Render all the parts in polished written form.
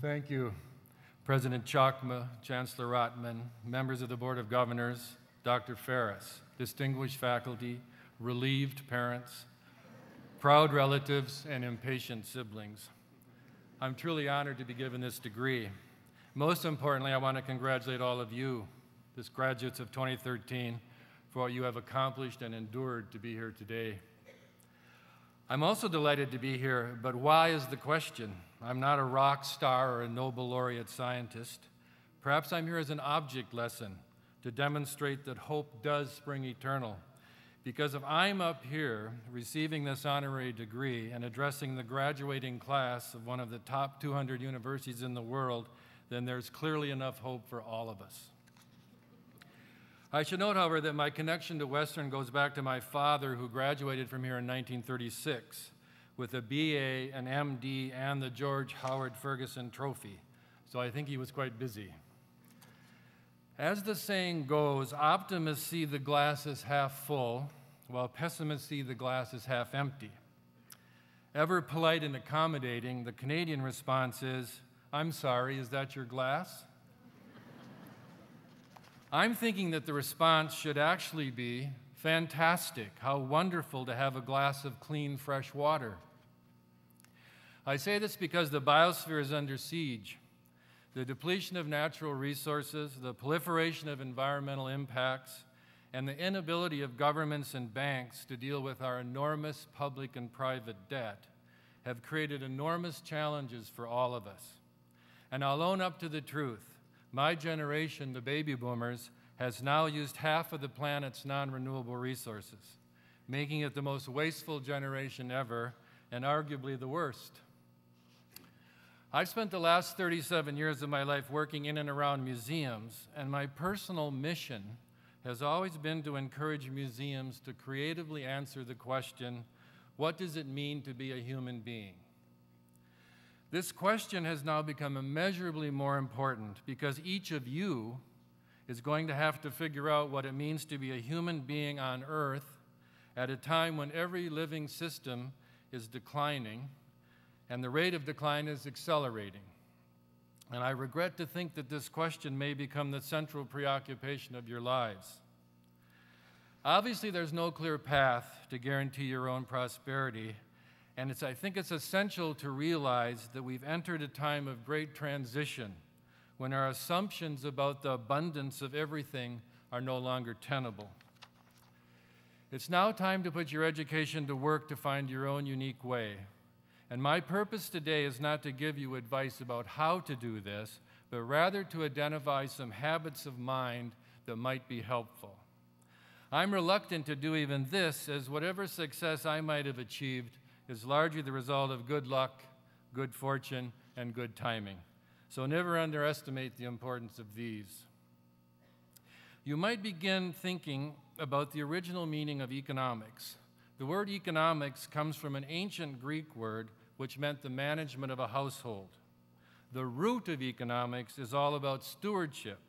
Thank you, President Chakma, Chancellor Rotman, members of the Board of Governors, Dr. Ferris, distinguished faculty, relieved parents, proud relatives, and impatient siblings. I'm truly honored to be given this degree. Most importantly, I want to congratulate all of you, this graduates of 2013, for what you have accomplished and endured to be here today. I'm also delighted to be here, but why is the question? I'm not a rock star or a Nobel laureate scientist. Perhaps I'm here as an object lesson to demonstrate that hope does spring eternal. Because if I'm up here receiving this honorary degree and addressing the graduating class of one of the top 200 universities in the world, then there's clearly enough hope for all of us. I should note, however, that my connection to Western goes back to my father, who graduated from here in 1936 with a BA, an MD, and the George Howard Ferguson Trophy. So I think he was quite busy. As the saying goes, optimists see the glass as half full, while pessimists see the glass as half empty. Ever polite and accommodating, the Canadian response is, "I'm sorry, is that your glass?" I'm thinking that the response should actually be, "Fantastic, how wonderful to have a glass of clean, fresh water." I say this because the biosphere is under siege. The depletion of natural resources, the proliferation of environmental impacts, and the inability of governments and banks to deal with our enormous public and private debt have created enormous challenges for all of us. And I'll own up to the truth. My generation, the baby boomers, has now used half of the planet's non-renewable resources, making it the most wasteful generation ever, and arguably the worst. I've spent the last 37 years of my life working in and around museums, and my personal mission has always been to encourage museums to creatively answer the question, what does it mean to be a human being? This question has now become immeasurably more important because each of you is going to have to figure out what it means to be a human being on Earth at a time when every living system is declining and the rate of decline is accelerating. And I regret to think that this question may become the central preoccupation of your lives. Obviously, there's no clear path to guarantee your own prosperity. And I think it's essential to realize that we've entered a time of great transition when our assumptions about the abundance of everything are no longer tenable. It's now time to put your education to work to find your own unique way. And my purpose today is not to give you advice about how to do this, but rather to identify some habits of mind that might be helpful. I'm reluctant to do even this, as whatever success I might have achieved is largely the result of good luck, good fortune, and good timing. So never underestimate the importance of these. You might begin thinking about the original meaning of economics. The word economics comes from an ancient Greek word which meant the management of a household. The root of economics is all about stewardship,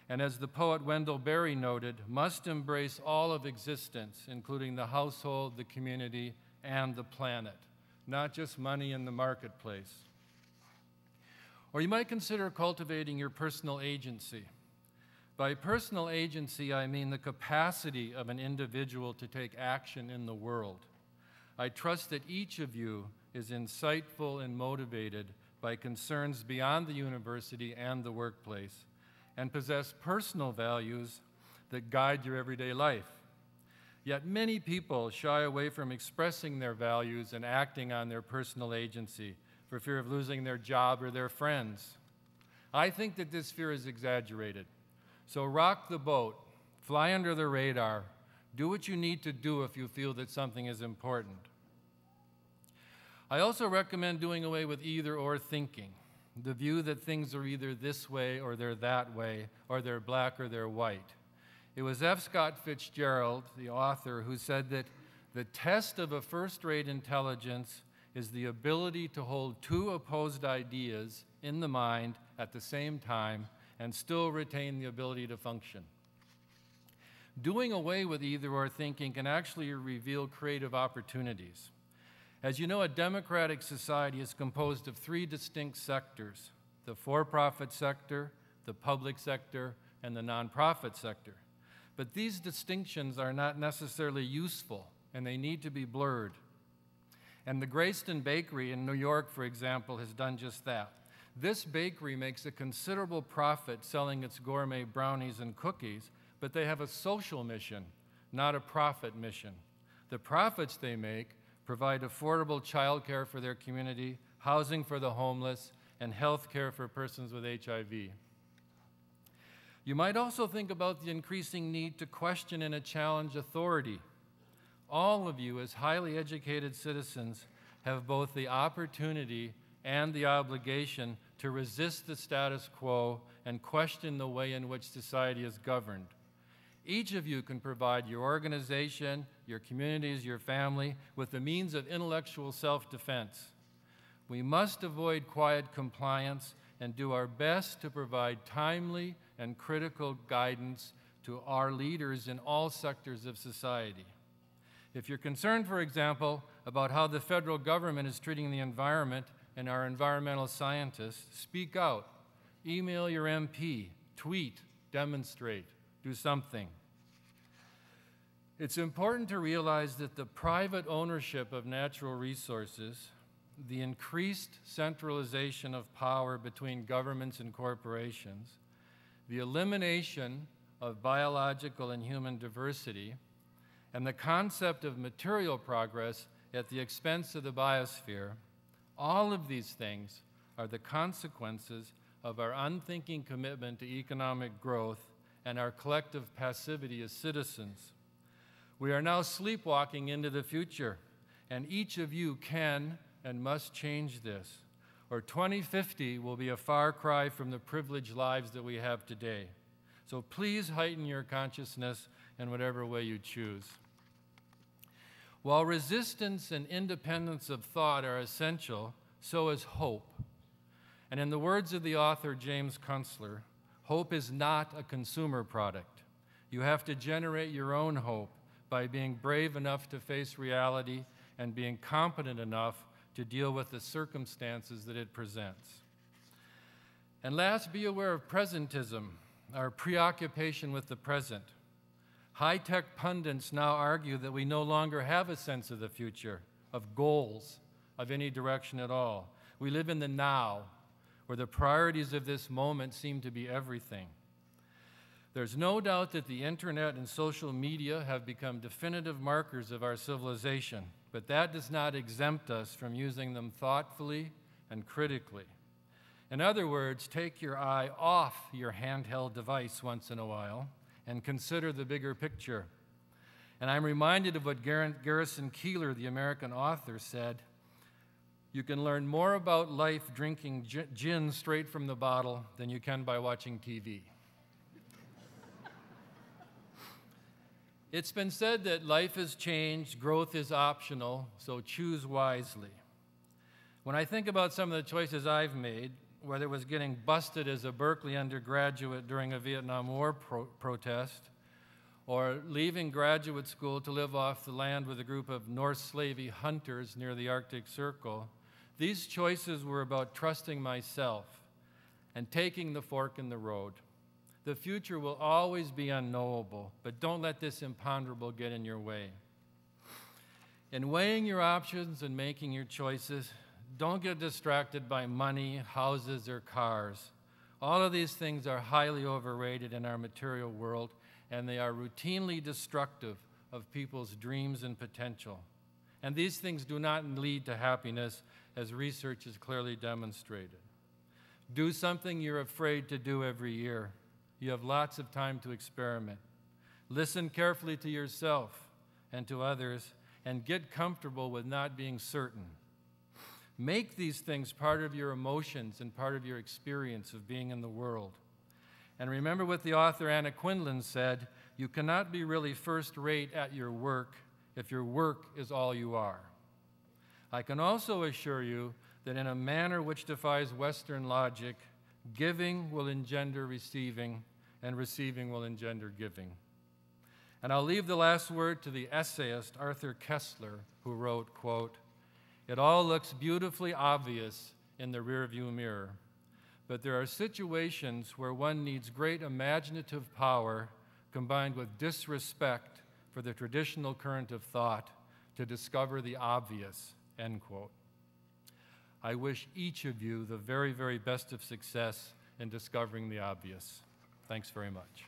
and as the poet Wendell Berry noted, must embrace all of existence, including the household, the community, and the planet, not just money in the marketplace. Or you might consider cultivating your personal agency. By personal agency, I mean the capacity of an individual to take action in the world. I trust that each of you is insightful and motivated by concerns beyond the university and the workplace, and possess personal values that guide your everyday life. Yet many people shy away from expressing their values and acting on their personal agency for fear of losing their job or their friends. I think that this fear is exaggerated. So rock the boat, fly under the radar, do what you need to do if you feel that something is important. I also recommend doing away with either-or thinking, the view that things are either this way or they're that way, or they're black or they're white. It was F. Scott Fitzgerald, the author, who said that the test of a first-rate intelligence is the ability to hold two opposed ideas in the mind at the same time and still retain the ability to function. Doing away with either-or thinking can actually reveal creative opportunities. As you know, a democratic society is composed of three distinct sectors: the for-profit sector, the public sector, and the nonprofit sector. But these distinctions are not necessarily useful, and they need to be blurred. And the Grayston Bakery in New York, for example, has done just that. This bakery makes a considerable profit selling its gourmet brownies and cookies, but they have a social mission, not a profit mission. The profits they make provide affordable childcare for their community, housing for the homeless, and health care for persons with HIV. You might also think about the increasing need to question and challenge authority. All of you, as highly educated citizens, have both the opportunity and the obligation to resist the status quo and question the way in which society is governed. Each of you can provide your organization, your communities, your family with the means of intellectual self-defense. We must avoid quiet compliance and do our best to provide timely and critical guidance to our leaders in all sectors of society. If you're concerned, for example, about how the federal government is treating the environment and our environmental scientists, speak out. Email your MP, tweet, demonstrate, do something. It's important to realize that the private ownership of natural resources, the increased centralization of power between governments and corporations, the elimination of biological and human diversity, and the concept of material progress at the expense of the biosphere, all of these things are the consequences of our unthinking commitment to economic growth and our collective passivity as citizens. We are now sleepwalking into the future, and each of you can and must change this, or 2050 will be a far cry from the privileged lives that we have today. So please heighten your consciousness in whatever way you choose. While resistance and independence of thought are essential, so is hope. And in the words of the author James Kunstler, hope is not a consumer product. You have to generate your own hope by being brave enough to face reality and being competent enough to deal with the circumstances that it presents. And last, be aware of presentism, our preoccupation with the present. High-tech pundits now argue that we no longer have a sense of the future, of goals, of any direction at all. We live in the now, where the priorities of this moment seem to be everything. There's no doubt that the internet and social media have become definitive markers of our civilization, but that does not exempt us from using them thoughtfully and critically. In other words, take your eye off your handheld device once in a while and consider the bigger picture. And I'm reminded of what Garrison Keillor, the American author, said: "You can learn more about life drinking gin straight from the bottle than you can by watching TV." It's been said that life has changed, growth is optional, so choose wisely. When I think about some of the choices I've made, whether it was getting busted as a Berkeley undergraduate during a Vietnam War protest, or leaving graduate school to live off the land with a group of North Slavey hunters near the Arctic Circle, these choices were about trusting myself and taking the fork in the road. The future will always be unknowable, but don't let this imponderable get in your way. In weighing your options and making your choices, don't get distracted by money, houses, or cars. All of these things are highly overrated in our material world, and they are routinely destructive of people's dreams and potential. And these things do not lead to happiness, as research has clearly demonstrated. Do something you're afraid to do every year. You have lots of time to experiment. Listen carefully to yourself and to others, and get comfortable with not being certain. Make these things part of your emotions and part of your experience of being in the world. And remember what the author Anna Quindlen said: you cannot be really first-rate at your work if your work is all you are. I can also assure you that in a manner which defies Western logic, giving will engender receiving, and receiving will engender giving. And I'll leave the last word to the essayist Arthur Koestler, who wrote, quote, "It all looks beautifully obvious in the rearview mirror, but there are situations where one needs great imaginative power combined with disrespect for the traditional current of thought to discover the obvious, end quote. I wish each of you the very, very best of success in discovering the obvious. Thanks very much.